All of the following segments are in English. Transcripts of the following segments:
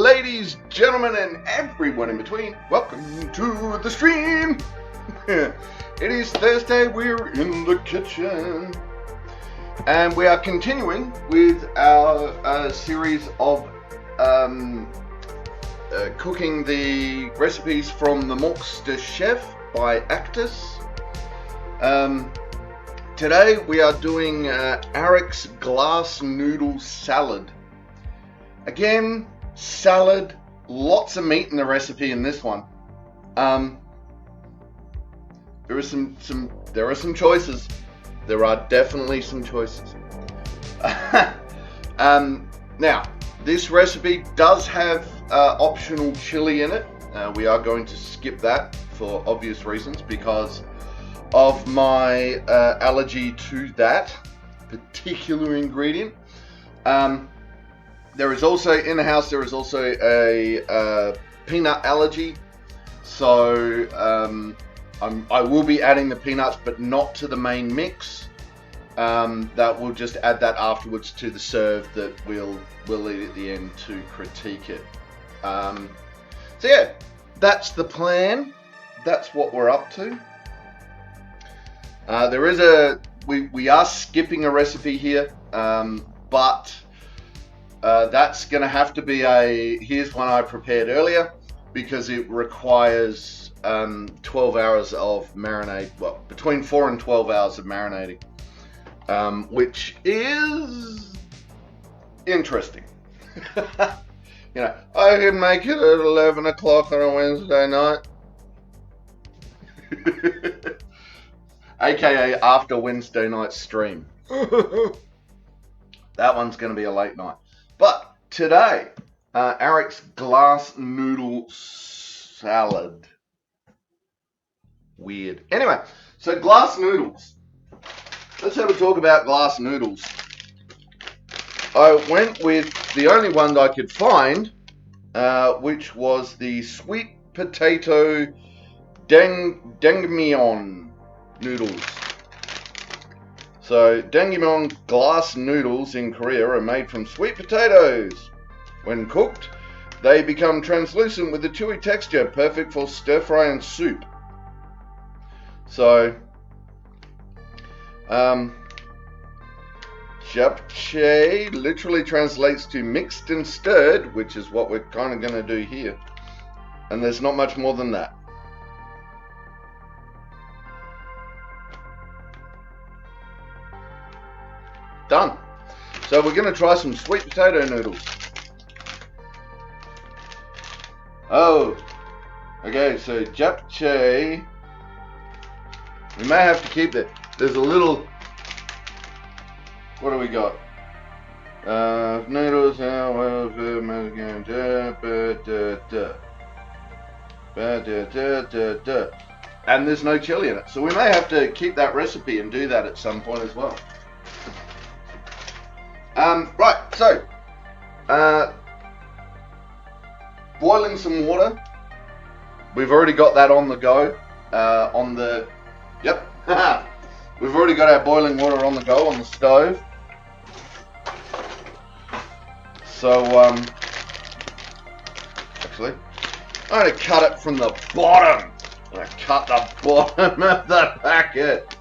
ladies, gentlemen, and everyone in between. Welcome to the stream. It is Thursday, we're in the kitchen. And we are continuing with our series of cooking the recipes from the Morcster Chef by Actus. Today we are doing Arek's glass noodle salad. Again, salad, lots of meat in the recipe in this one. There are some choices. There are definitely some choices. Now, this recipe does have optional chili in it. We are going to skip that for obvious reasons because of my allergy to that particular ingredient. There is also, in the house, there is also a peanut allergy. So I will be adding the peanuts, but not to the main mix. That we'll just add that afterwards to the serve that we'll eat at the end to critique it. So yeah, that's the plan. That's what we're up to. There is we are skipping a recipe here, but that's going to have to be here's one I prepared earlier because it requires 12 hours of marinade, well, between 4 and 12 hours of marinating, which is interesting. You know, I can make it at 11 o'clock on a Wednesday night. AKA after Wednesday night stream. That one's going to be a late night. But today, Arek's glass noodle salad. Weird. Anyway, so glass noodles. Let's have a talk about glass noodles. I went with the only one that I could find, which was the sweet potato jjajangmyeon noodles. So, jjajangmyeon glass noodles in Korea are made from sweet potatoes. When cooked, they become translucent with a chewy texture, perfect for stir fry and soup. So, japchae literally translates to mixed and stirred, which is what we're kind of going to do here. And there's not much more than that. Done. So we're going to try some sweet potato noodles. Oh, okay, so japchae. We may have to keep it. There's a little, what do we got? Noodles, and there's no chili in it. So we may have to keep that recipe and do that at some point as well. Right, so, boiling some water. We've already got that on the go, yep, we've already got our boiling water on the go on the stove. So, actually, I'm going to cut it from the bottom. I'm going to cut the bottom of the packet.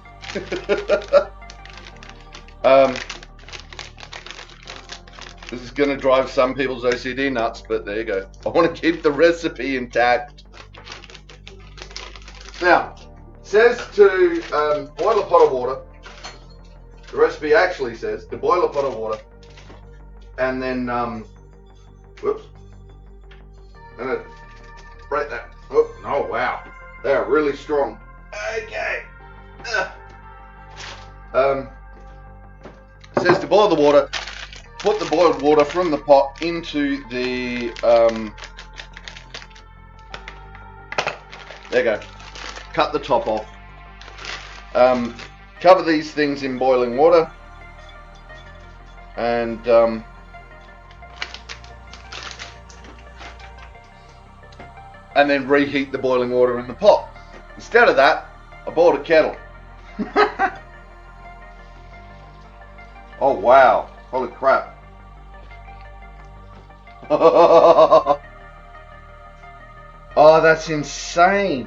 This is going to drive some people's OCD nuts, but there you go. I want to keep the recipe intact. Now, it says to boil a pot of water. The recipe actually says to boil a pot of water. And then, whoops. I'm going to break that. Oh, wow. They are really strong. Okay. It says to boil the water. Put the boiled water from the pot into the, there you go, cut the top off, cover these things in boiling water, and then reheat the boiling water in the pot. Instead of that, I boiled a kettle. Oh wow, holy crap. Oh, that's insane.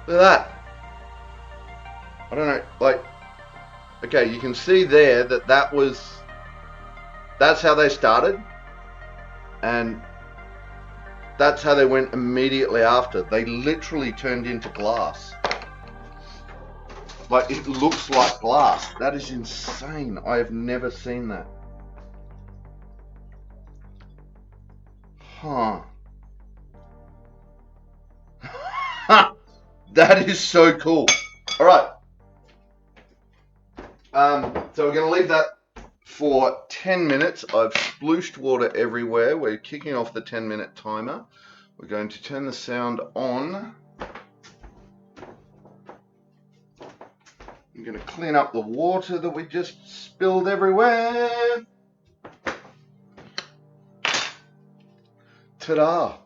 Look at that. I don't know, like, okay, you can see there that that's how they started, and that's how they went immediately after. They literally turned into glass. Like, it looks like glass. That is insane. I have never seen that. Huh. That is so cool. All right. So we're going to leave that for 10 minutes. I've splooshed water everywhere. We're kicking off the 10-minute timer. We're going to turn the sound on. I'm going to clean up the water that we just spilled everywhere. Ta-da.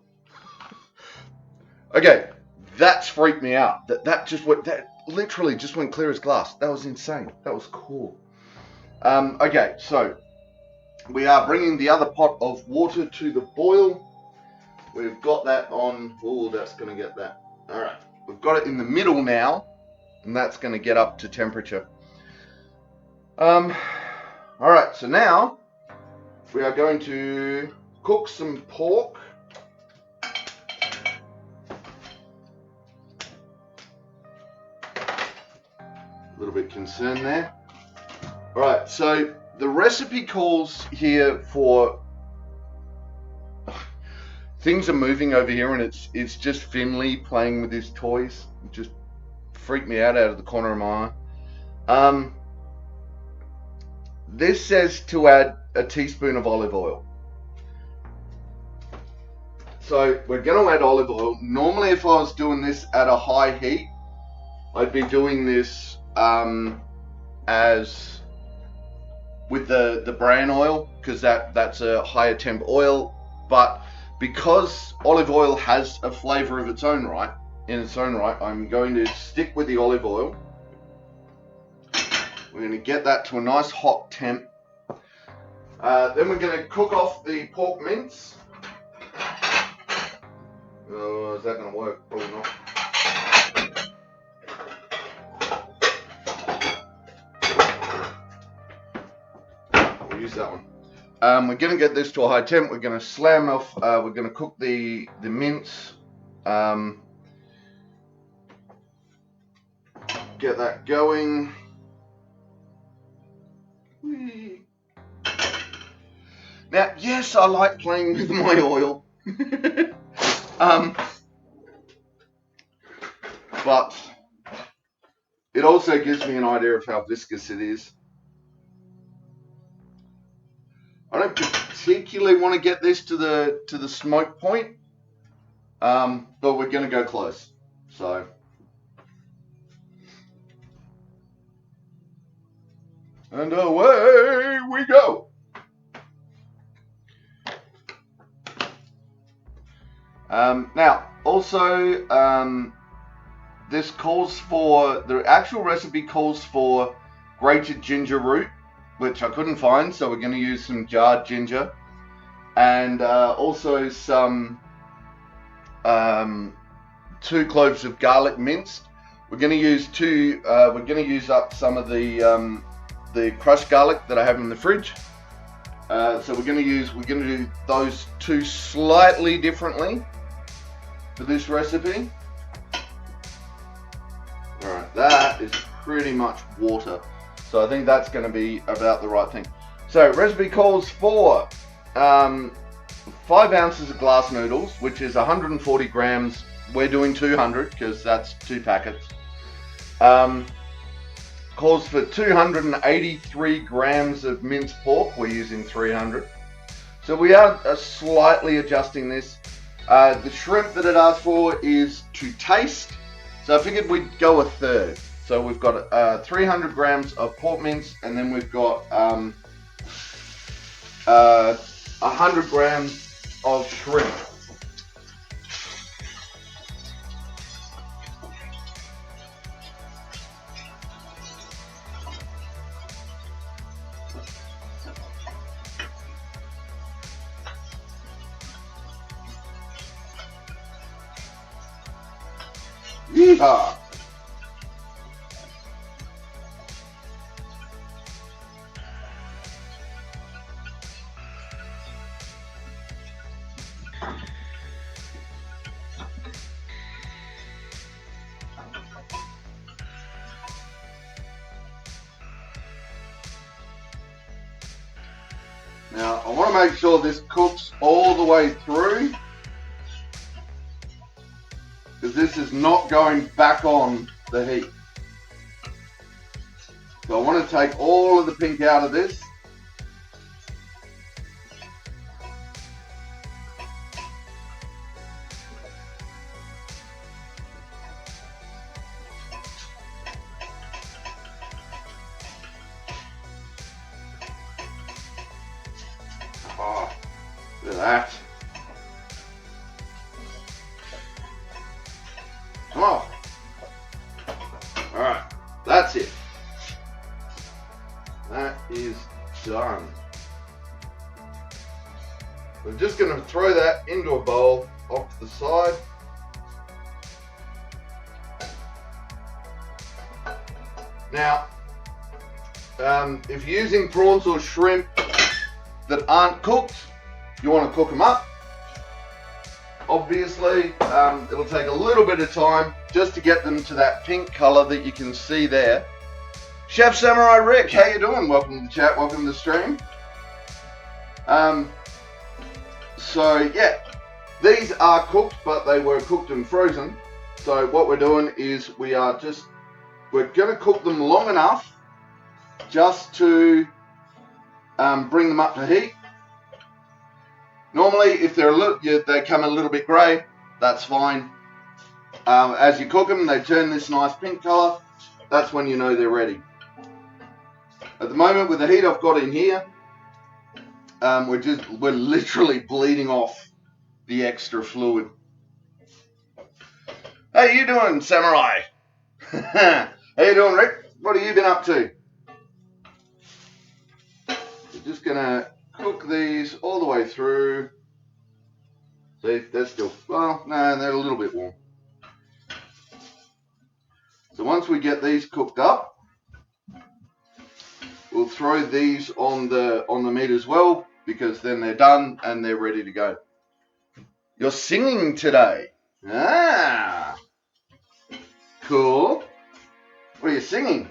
Okay, that's freaked me out. That literally just went clear as glass. That was insane. That was cool. Okay, so we are bringing the other pot of water to the boil. We've got that on. Oh, that's going to get that. All right, we've got it in the middle now, and that's going to get up to temperature. All right, so now we are going to cook some pork. A little bit concerned there. All right, so the recipe calls here for things are moving over here, and it's just Finley playing with his toys. It just freaked me out of the corner of my eye. This says to add a teaspoon of olive oil. So we're going to add olive oil. Normally, if I was doing this at a high heat, I'd be doing this as with the bran oil, because that's a higher temp oil. But because olive oil has a flavor of its own right, I'm going to stick with the olive oil. We're going to get that to a nice hot temp. Then we're going to cook off the pork mince. Oh, is that going to work? Probably not. We'll use that one. We're going to get this to a high temp. We're going to slam off. We're going to cook the mince. Get that going. Whee. Now, yes, I like playing with my oil. But it also gives me an idea of how viscous it is. I don't particularly want to get this to the smoke point, but we're going to go close. So, and away we go. Now, also, this calls for, the actual recipe calls for grated ginger root, which I couldn't find, so we're going to use some jarred ginger, and also some 2 cloves of garlic minced. We're going to use we're going to use up some of the crushed garlic that I have in the fridge. So we're going to do those 2 slightly differently for this recipe. All right, that is pretty much water. So I think that's going to be about the right thing. So recipe calls for 5 ounces of glass noodles, which is 140 grams. We're doing 200 because that's 2 packets. Calls for 283 grams of minced pork. We're using 300. So we are slightly adjusting this. The shrimp that it asked for is to taste. So I figured we'd go a third. So we've got 300 grams of pork mince, and then we've got 100 grams of shrimp. Yeehaw! Now, I want to make sure this cooks all the way through, because this is not going back on the heat. So I want to take all of the pink out of this. Oh, look at that. Oh. Alright, that's it. That is done. We're just going to throw that into a bowl off to the side. Now, if you're using prawns or shrimp that aren't cooked, you want to cook them up. Obviously, it'll take a little bit of time just to get them to that pink color that you can see there. Chef Samurai Rick, how you doing? Welcome to the chat, welcome to the stream. So yeah, these are cooked, but they were cooked and frozen. So what we're doing is we're gonna cook them long enough just to bring them up to heat. Normally, if they come a little bit grey, that's fine. As you cook them, they turn this nice pink color. That's when you know they're ready. At the moment, with the heat I've got in here, we're literally bleeding off the extra fluid. How you doing, Samurai? How you doing, Rick? What have you been up to? We're just gonna cook these all the way through. See, they're still, well, no, they're a little bit warm. So once we get these cooked up, we'll throw these on the meat as well, because then they're done and they're ready to go. You're singing today. Ah, cool. What are you singing?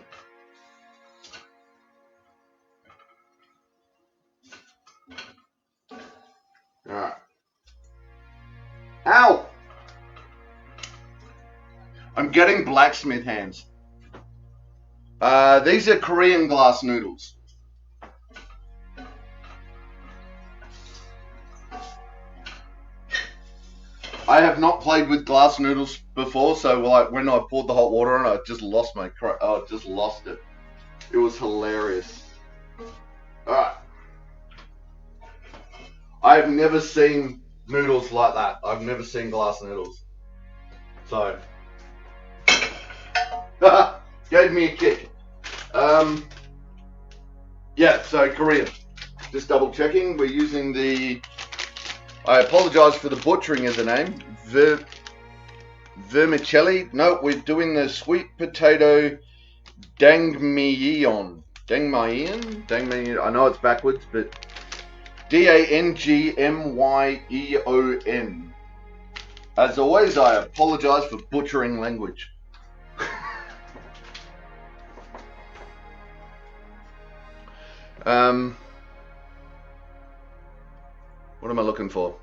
All right. Ow! I'm getting blacksmith hands. These are Korean glass noodles. I have not played with glass noodles before, so like when I poured the hot water on, I just lost my I just lost it. It was hilarious. All right. I've never seen noodles like that. I've never seen glass noodles. So gave me a kick. Yeah, so Korean. Just double checking. We're using the, I apologize for the butchering of the name, vermicelli. No, we're doing the sweet potato dangmyeon. Dangmyeon? I know it's backwards, but Dangmyeon. As always, I apologize for butchering language. What am I looking for?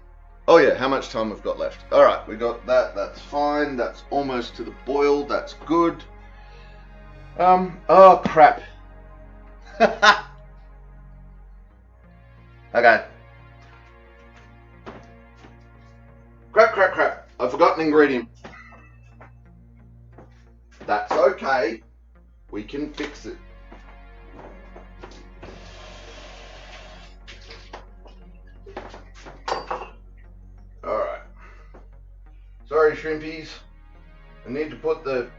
Oh yeah, how much time we've got left. Alright, we got that, that's fine, that's almost to the boil, that's good. Oh crap. Okay. Crap. I forgot an ingredient. That's okay. We can fix it. Alright. Sorry, shrimpies. I need to put the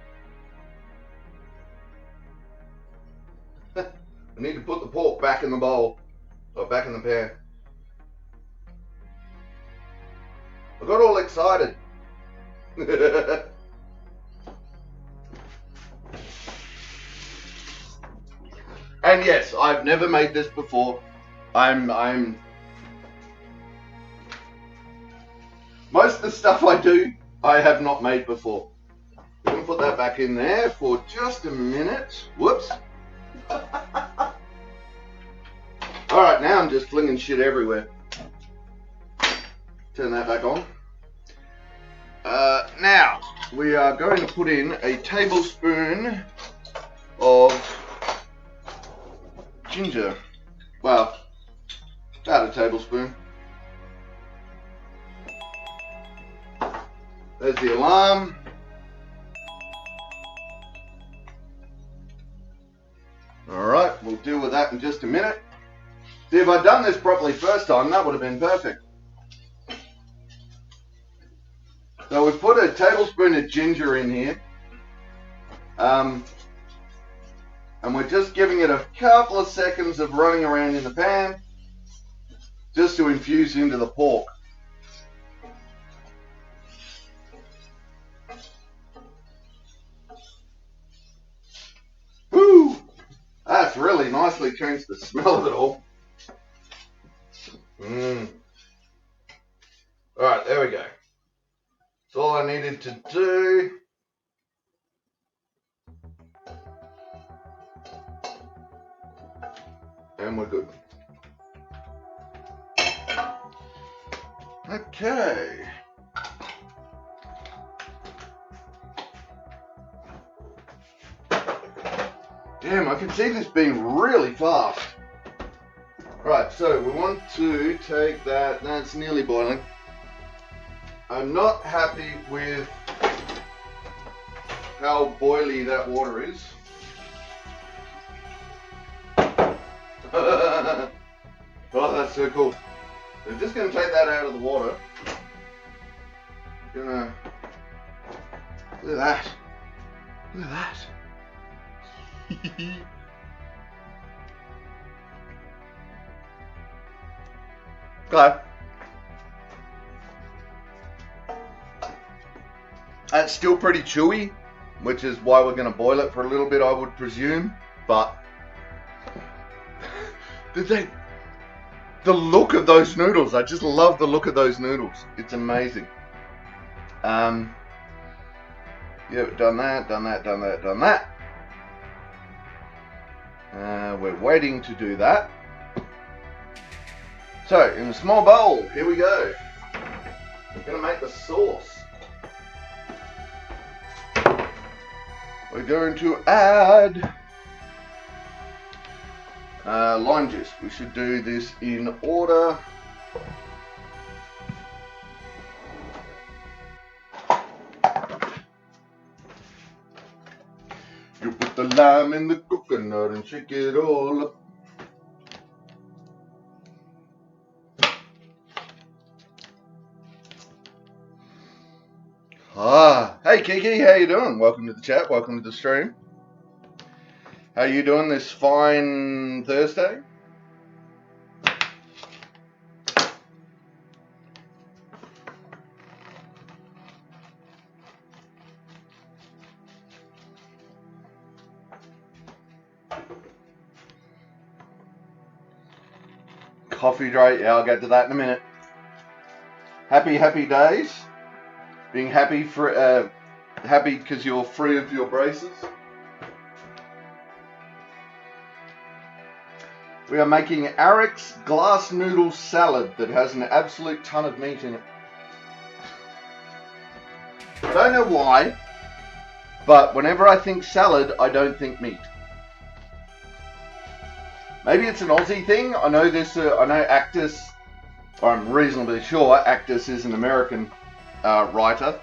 pork back in the bowl. Or back in the pan. I got all excited. And yes, I've never made this before. I'm most of the stuff I do, I have not made before. I'm gonna put that back in there for just a minute. Whoops. Alright, now I'm just flinging shit everywhere. Turn that back on. Now, we are going to put in a tablespoon of ginger. Well, about a tablespoon. There's the alarm. Alright, we'll deal with that in just a minute. See, if I'd done this properly first time, that would have been perfect. So we've put a tablespoon of ginger in here. And we're just giving it a couple of seconds of running around in the pan just to infuse into the pork. Woo! That's really nicely changed the smell of it all. Alright, there we go. That's all I needed to do. And we're good. Okay. Damn, I can see this being really fast. Right, so we want to take that. That's nearly boiling. I'm not happy with how boily that water is. Oh, that's so cool. I'm just going to take that out of the water. Look at that. Look at that. Okay. It's still pretty chewy, which is why we're going to boil it for a little bit, I would presume. But the look of those noodles, I just love the look of those noodles. It's amazing. Yeah, done that. We're waiting to do that. So, in a small bowl, here we go. We're going to make the sauce. We're going to add lime juice. We should do this in order. You put the lime in the coconut and shake it all up. Hey Kiki, how you doing? Welcome to the chat, welcome to the stream. How you doing this fine Thursday? Coffee dry, yeah, I'll get to that in a minute. Happy days. Being happy for happy because you're free of your braces. We are making Arek's glass noodle salad that has an absolute ton of meat in it. I don't know why, but whenever I think salad, I don't think meat. Maybe it's an Aussie thing. I know this. I know Actus, or I'm reasonably sure Actus is an American writer.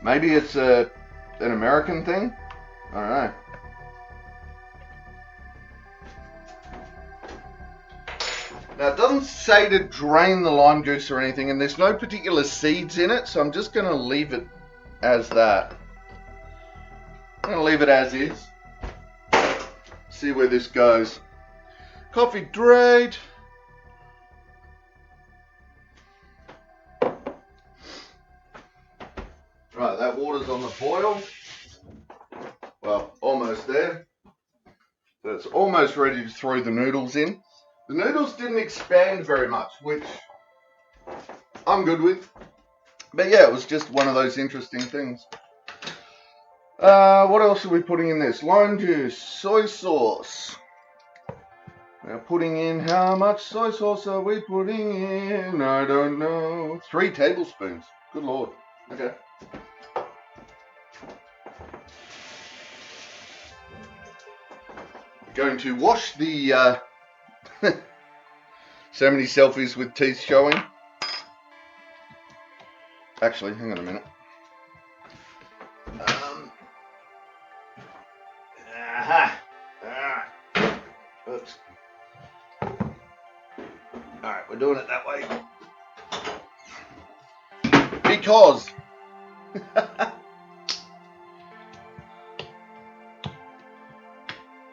Maybe it's an American thing. I don't know. Now it doesn't say to drain the lime juice or anything, and there's no particular seeds in it, so I'm just going to leave it as that. I'm going to leave it as is. See where this goes. Coffee drained. boil. Well, almost there. So it's almost ready to throw the noodles in. The noodles didn't expand very much, which I'm good with. But yeah, it was just one of those interesting things. What else are we putting in this? Lime juice, soy sauce. Now putting in, how much soy sauce are we putting in? I don't know. 3 tablespoons. Good Lord. Okay. Going to wash the so many selfies with teeth showing. Actually, hang on a minute. Oops. Alright, we're doing it that way. Because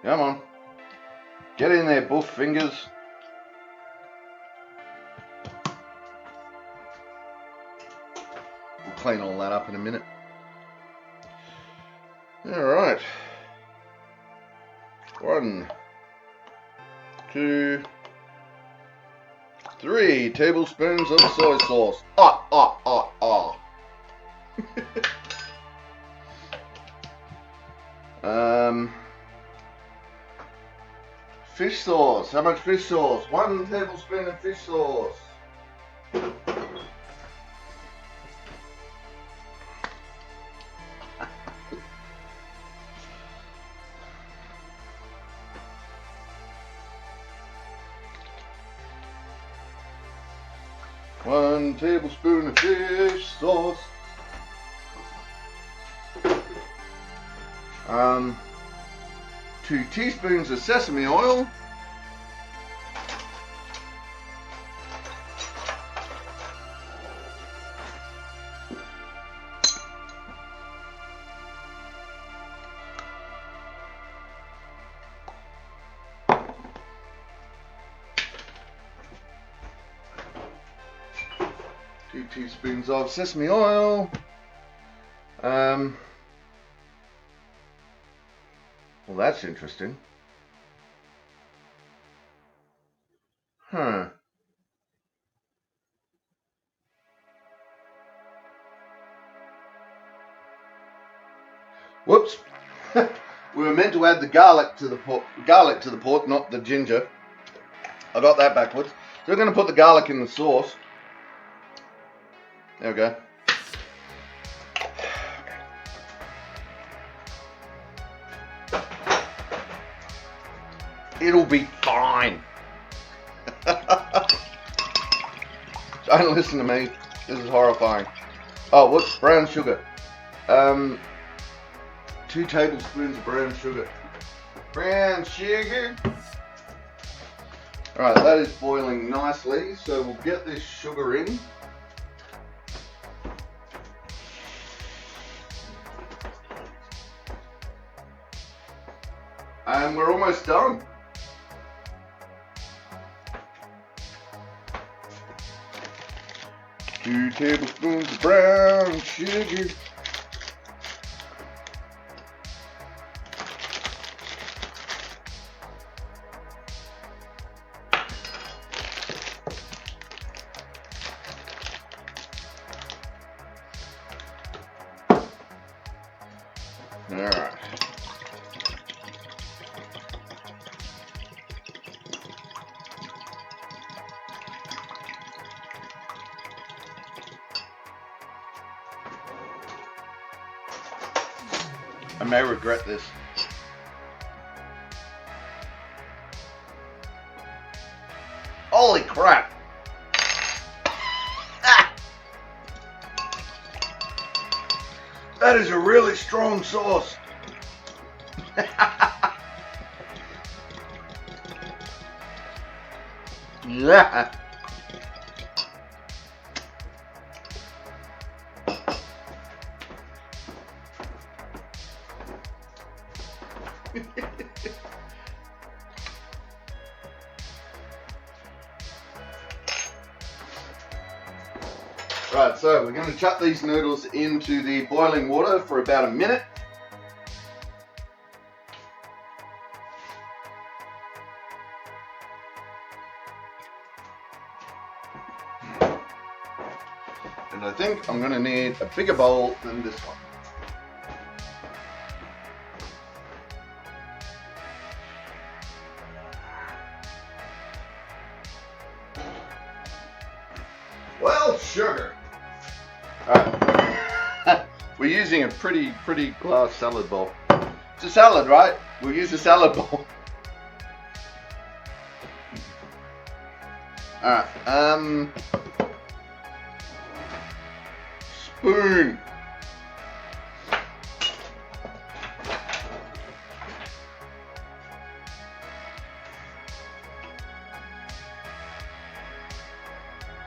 come on. Get in there, buff fingers. We'll clean all that up in a minute. Alright. 1, 2, 3 tablespoons of soy sauce. Fish sauce. How much fish sauce? 1 tablespoon of fish sauce. One tablespoon of fish sauce. 2 teaspoons of sesame oil. Two teaspoons of sesame oil. Well, that's interesting. Huh. Whoops. We were meant to add the garlic to the pot, not the ginger. I got that backwards. So we're going to put the garlic in the sauce. There we go. It'll be fine. Don't listen to me. This is horrifying. Oh, whoops, brown sugar. 2 tablespoons of brown sugar. Brown sugar. Alright, that is boiling nicely, so we'll get this sugar in. And we're almost done. Two tablespoons of brown sugar. All right. I may regret this. Holy crap! Ah! That is a really strong sauce. Yeah. Right, so we're going to chuck these noodles into the boiling water for about a minute. And I think I'm going to need a bigger bowl than this one. Well, sugar. Alright. We're using a pretty glass salad bowl. It's a salad, right? We'll use a salad bowl. Alright, spoon.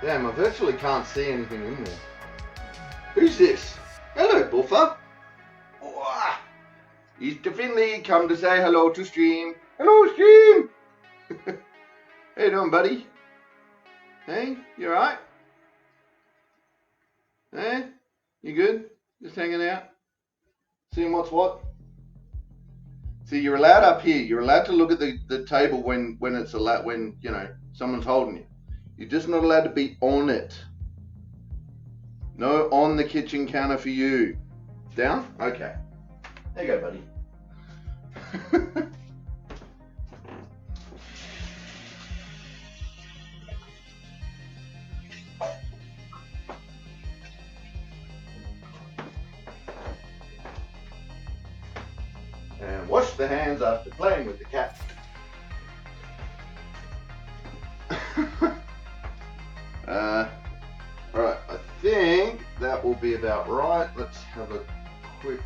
Damn, I virtually can't see anything in there. Who's this? Hello, Buffer. Oh, Easter Finley, come to say hello to stream. Hello, stream. How you doing, buddy? Hey, you alright? Hey, you good? Just hanging out? Seeing what's what? See, you're allowed up here. You're allowed to look at the table when it's allowed, when, you know, someone's holding you. You're just not allowed to be on it. No on the kitchen counter for you. Down? Okay. There you go, buddy. And wash the hands after playing with the cat. Alright, I think that will be about right. Let's have a quick...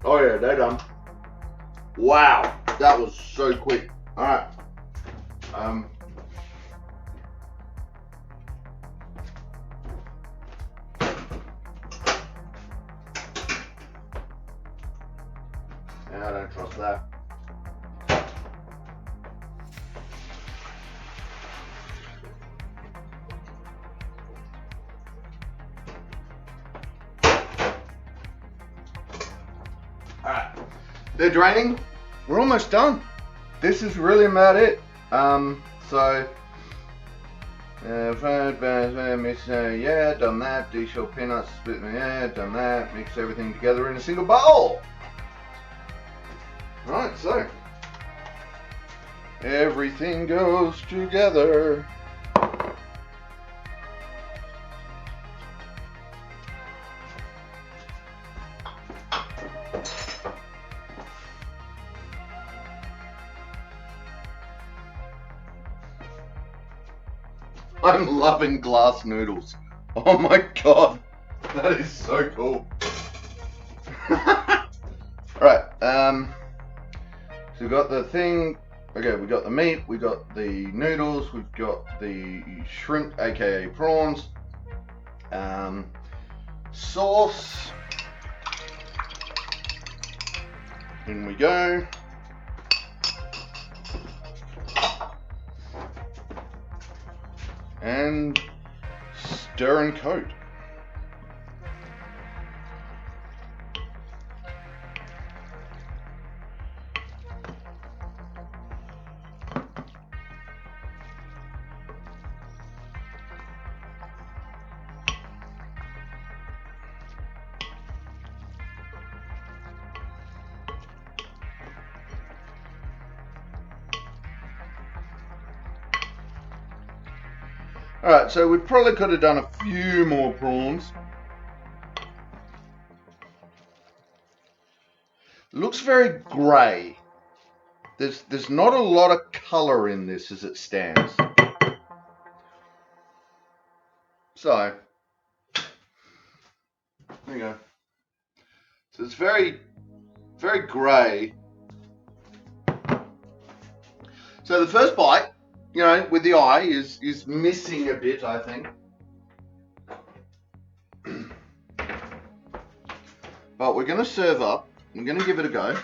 Oh yeah, they're done. Wow, that was so quick. Alright. I don't trust that. Alright, they're draining. We're almost done. This is really about it. Mix, yeah, done that. De-shell peanuts, split, yeah, done that. Mix everything together in a single bowl. Right, so everything goes together. I'm loving glass noodles. Oh my god, that is so cool. Alright, so we've got the thing, okay, we got the meat, we got the noodles, we've got the shrimp, aka prawns, sauce, in we go. And stir and coat. Alright, so we probably could have done a few more prawns. Looks very grey. There's not a lot of colour in this as it stands. So, there you go. So it's very grey. So the first bite, you know, with the eye is missing a bit, I think. But we're going to serve up. I'm going to give it a go.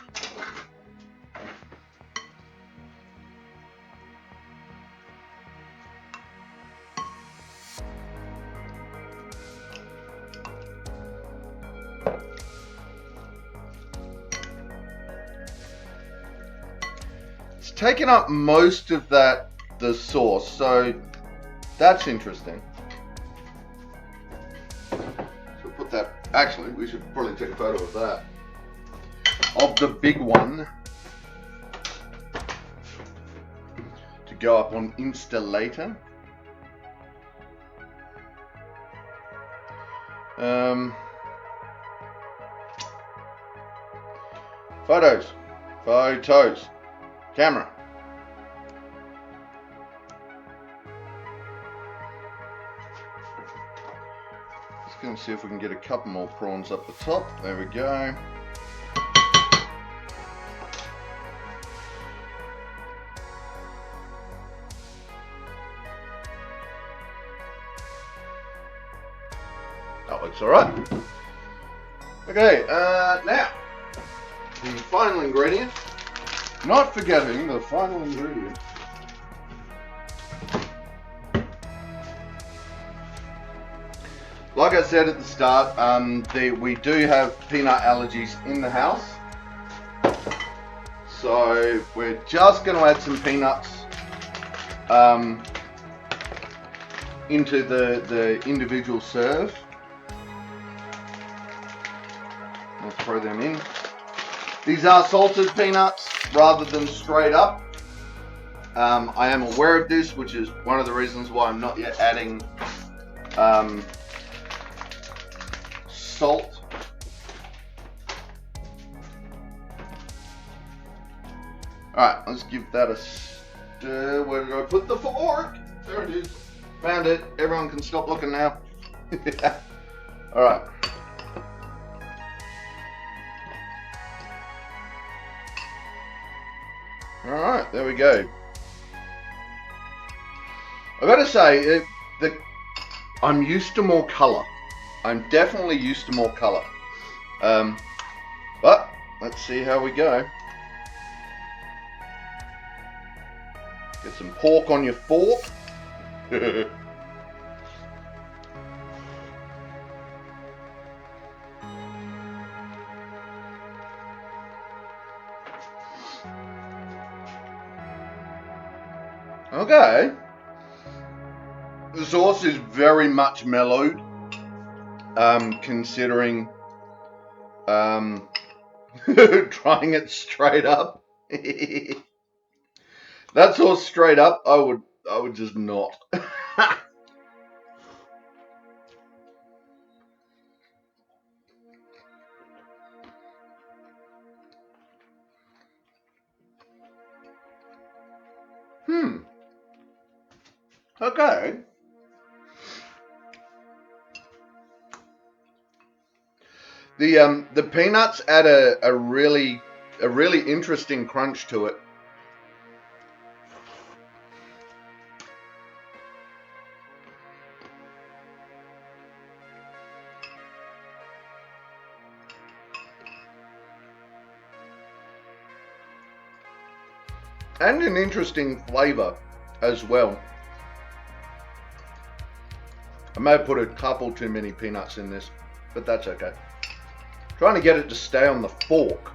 It's taken up most of the sauce, so that's interesting. So put that, actually, we should probably take a photo of that. Of the big one. To go up on Insta later. Photos, camera. Just going to see if we can get a couple more prawns up the top. There we go. That looks alright. Okay, now, the final ingredient. Not forgetting the final ingredient. Like I said at the start, we do have peanut allergies in the house. So we're just going to add some peanuts into the individual serve. Let's throw them in. These are salted peanuts rather than straight up. I am aware of this, which is one of the reasons why I'm not yet adding salt. Alright, let's give that a stir. Where did I put the fork? There it is. Found it. Everyone can stop looking now. Alright. Alright, there we go. I've got to say, I'm used to more colour. I'm definitely used to more colour. But, let's see how we go. Get some pork on your fork. Okay. The sauce is very much mellowed, considering trying it straight up. That sauce straight up, I would just not. Okay. The peanuts add a really interesting crunch to it. And an interesting flavour as well. I may have put a couple too many peanuts in this, but that's okay. Trying to get it to stay on the fork.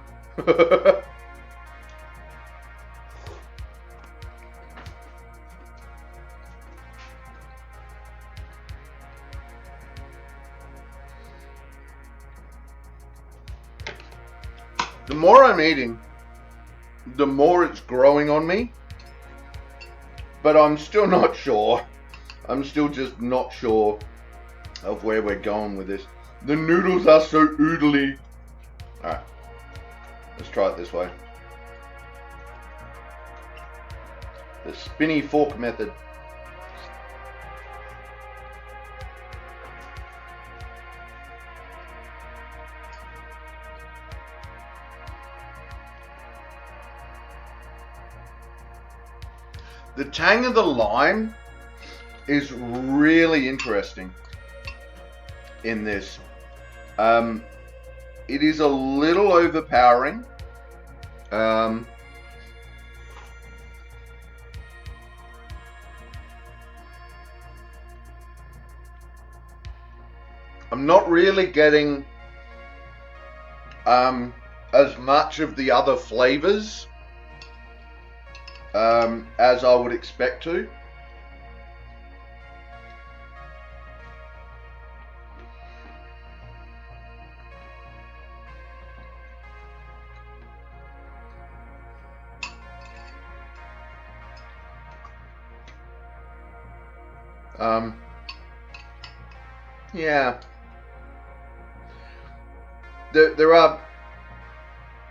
The more I'm eating, the more it's growing on me, but I'm still not sure. I'm still just not sure of where we're going with this. The noodles are so oodly. Alright, let's try it this way. The spinny fork method. The tang of the lime is really interesting in this. It is a little overpowering. I'm not really getting as much of the other flavors as I would expect to.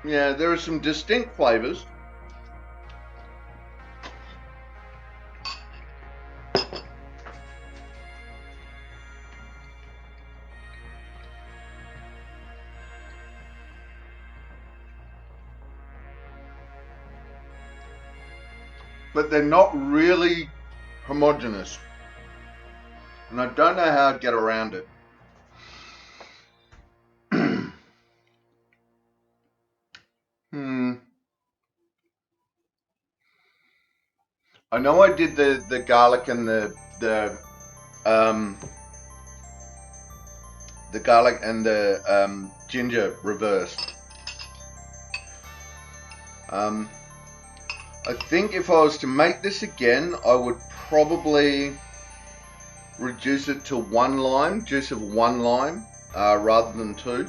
Yeah, there are some distinct flavors. But they're not really homogeneous. And I don't know how I'd get around it. I know I did the garlic and the garlic and the ginger reversed. I think if I was to make this again, I would probably reduce it to one lime, juice of one lime, rather than two.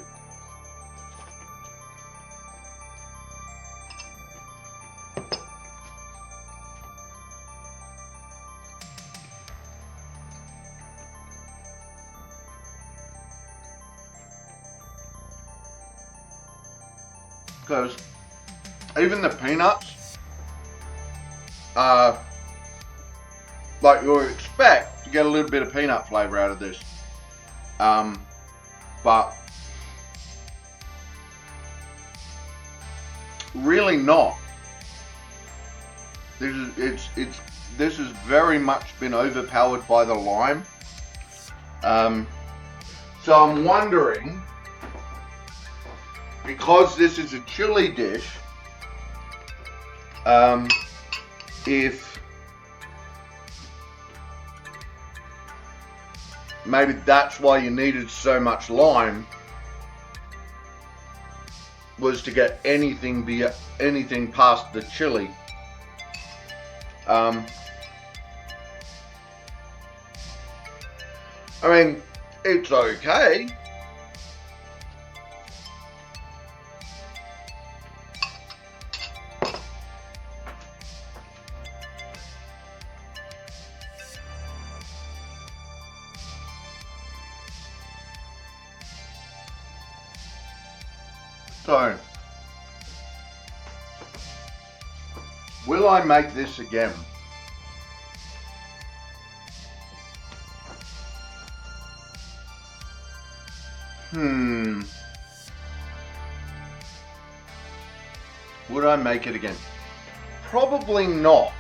Because even the peanuts are like you would expect to get a little bit of peanut flavor out of this, but really not. This has very much been overpowered by the lime. So I'm wondering, because this is a chili dish, if maybe that's why you needed so much lime, was to get anything past the chili. I mean, it's okay. So, will I make this again? Would I make it again? Probably not,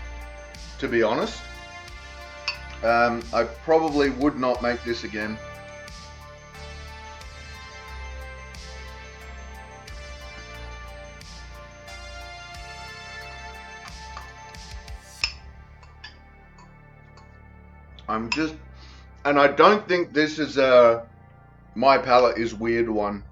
to be honest. I probably would not make this again. And I don't think this is my palate is weird one.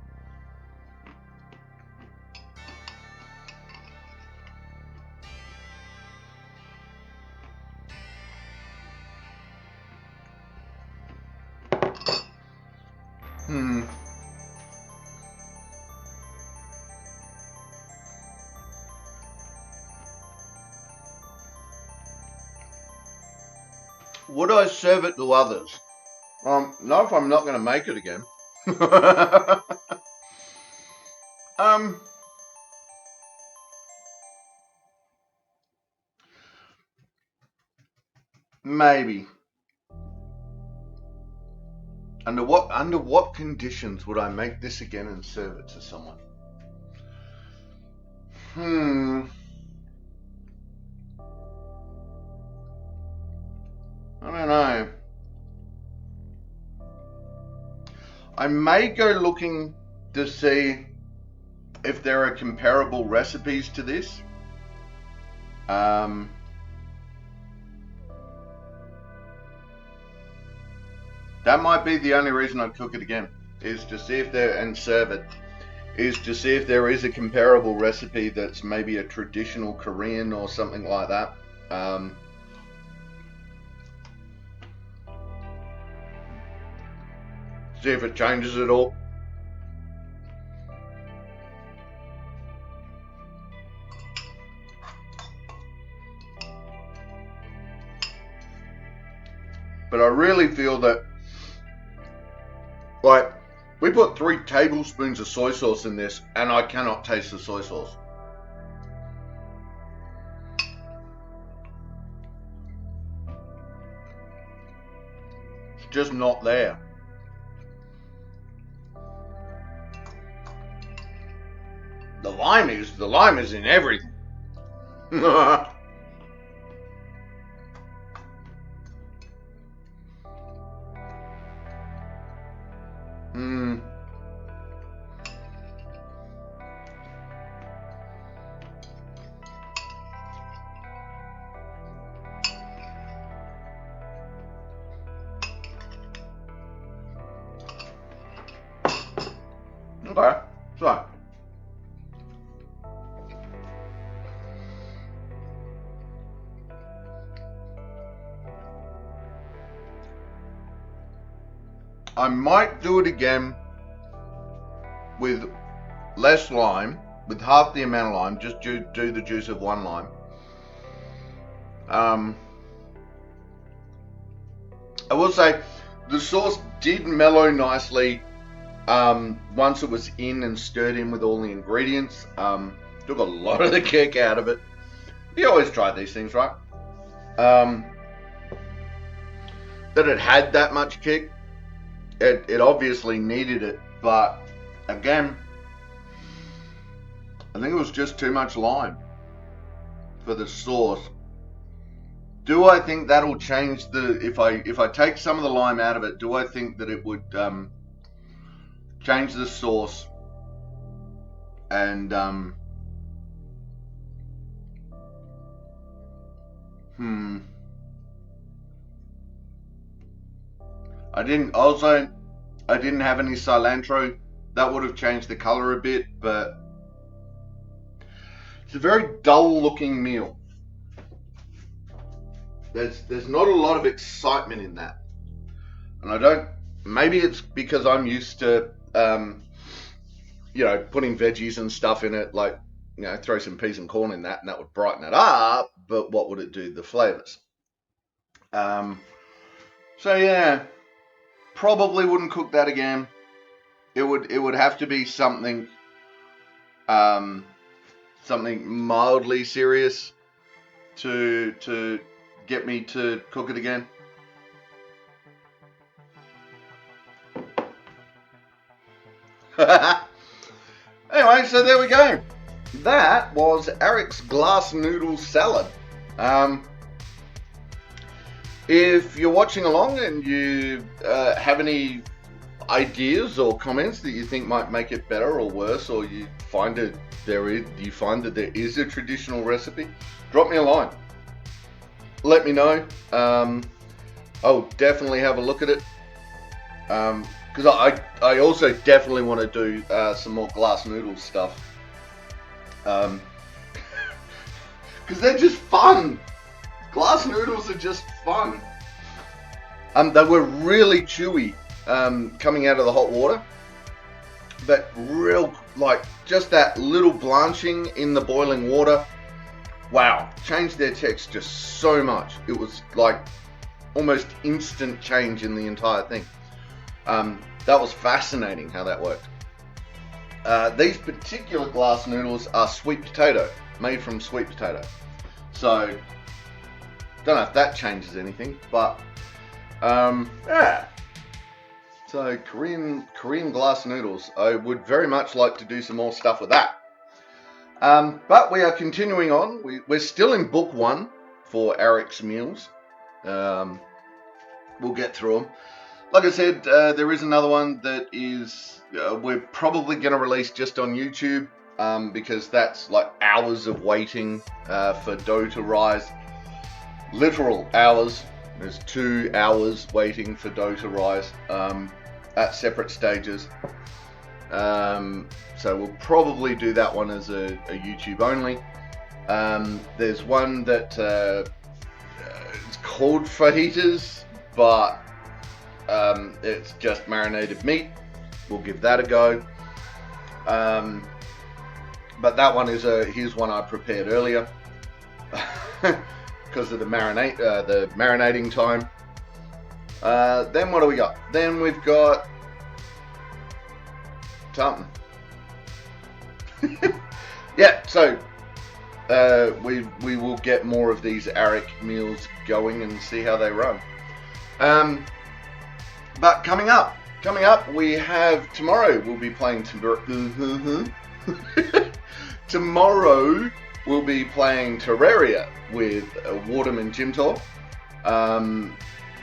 Would I serve it to others? No, if I'm not going to make it again. Maybe. Under what conditions would I make this again and serve it to someone? I don't know. I may go looking to see if there are comparable recipes to this. That might be the only reason I'd cook it again, is to see if there and serve it. is to see if there is a comparable recipe that's maybe a traditional Korean or something like that. See if it changes at all. But I really feel that, like, we put 3 tablespoons of soy sauce in this, and I cannot taste the soy sauce. It's just not there. The lime is in everything. Okay, so I might do it again with less lime, with half the amount of lime, just do the juice of 1 lime. I will say the sauce did mellow nicely once it was in and stirred in with all the ingredients. Took a lot of the kick out of it. You always try these things, right? That it had that much kick, it obviously needed it, but again, I think it was just too much lime for the sauce. Do I think that'll change the, if I take some of the lime out of it, do I think that it would change the sauce and I didn't have any cilantro. That would have changed the color a bit, but it's a very dull looking meal. There's not a lot of excitement in that. And maybe it's because I'm used to putting veggies and stuff in it, like, throw some peas and corn in that and that would brighten it up, but what would it do to the flavors? So yeah, probably wouldn't cook that again. It would have to be something mildly serious to get me to cook it again. Anyway, so there we go. That was Arek's glass noodle salad. If you're watching along and you have any ideas or comments that you think might make it better or worse, or you find that there is a traditional recipe, drop me a line. Let me know. I'll definitely have a look at it. Because I also definitely want to do some more glass noodle stuff. Because they're just fun. Glass noodles are just fun. They were really chewy coming out of the hot water. But just that little blanching in the boiling water, wow, changed their texture so much. It was like almost instant change in the entire thing. That was fascinating how that worked. These particular glass noodles are sweet potato, made from sweet potato. So, don't know if that changes anything, but yeah. So Korean glass noodles. I would very much like to do some more stuff with that. But we are continuing on. We're still in book 1 for Arek's meals. We'll get through them. Like I said, there is another one that is we're probably going to release just on YouTube because that's like hours of waiting for dough to rise. Literal hours. There's 2 hours waiting for dough to rise at separate stages. So we'll probably do that one as a YouTube only. There's one that it's called fajitas, but it's just marinated meat. We'll give that a go. But that one is here's one I prepared earlier because of the marinating time. Then what do we got? Then we've got something. Yeah, so we will get more of these Arek meals going and see how they run. But coming up, we have tomorrow. We'll be playing tomorrow. We'll be playing Terraria with Wardham and Jimtor.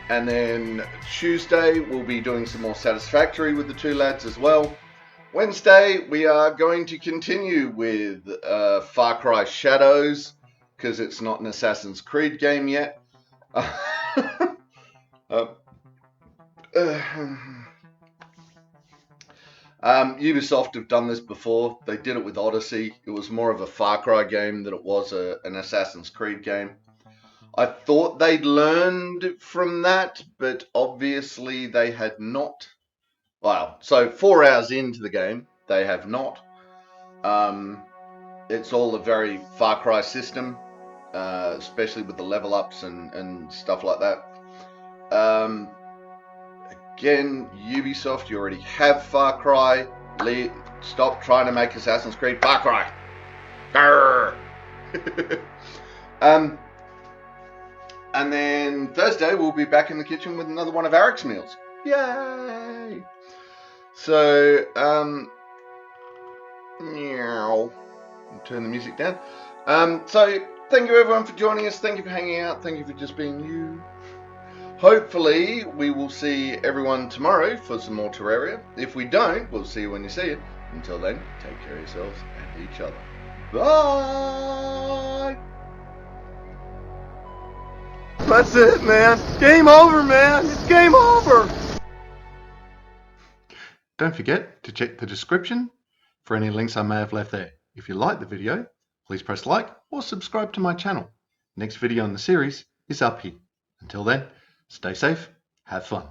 And then Tuesday we'll be doing some more Satisfactory with the two lads as well. Wednesday we are going to continue with Far Cry Shadows because it's not an Assassin's Creed game yet. Ubisoft have done this before. They did it with Odyssey. It was more of a Far Cry game than it was an Assassin's Creed game. I thought they'd learned from that, but obviously they had not. Wow. So 4 hours into the game, they have not. It's all a very Far Cry system, especially with the level ups and stuff like that. Again, Ubisoft, you already have Far Cry. Stop trying to make Assassin's Creed Far Cry. And then Thursday, we'll be back in the kitchen with another one of Arek's meals. Yay! So, turn the music down. So, thank you everyone for joining us. Thank you for hanging out. Thank you for just being you. Hopefully, we will see everyone tomorrow for some more Terraria. If we don't, we'll see you when you see it. Until then, take care of yourselves and each other. Bye! That's it, man. Game over, man. It's game over. Don't forget to check the description for any links I may have left there. If you like the video, please press like or subscribe to my channel. Next video in the series is up here. Until then, stay safe, have fun.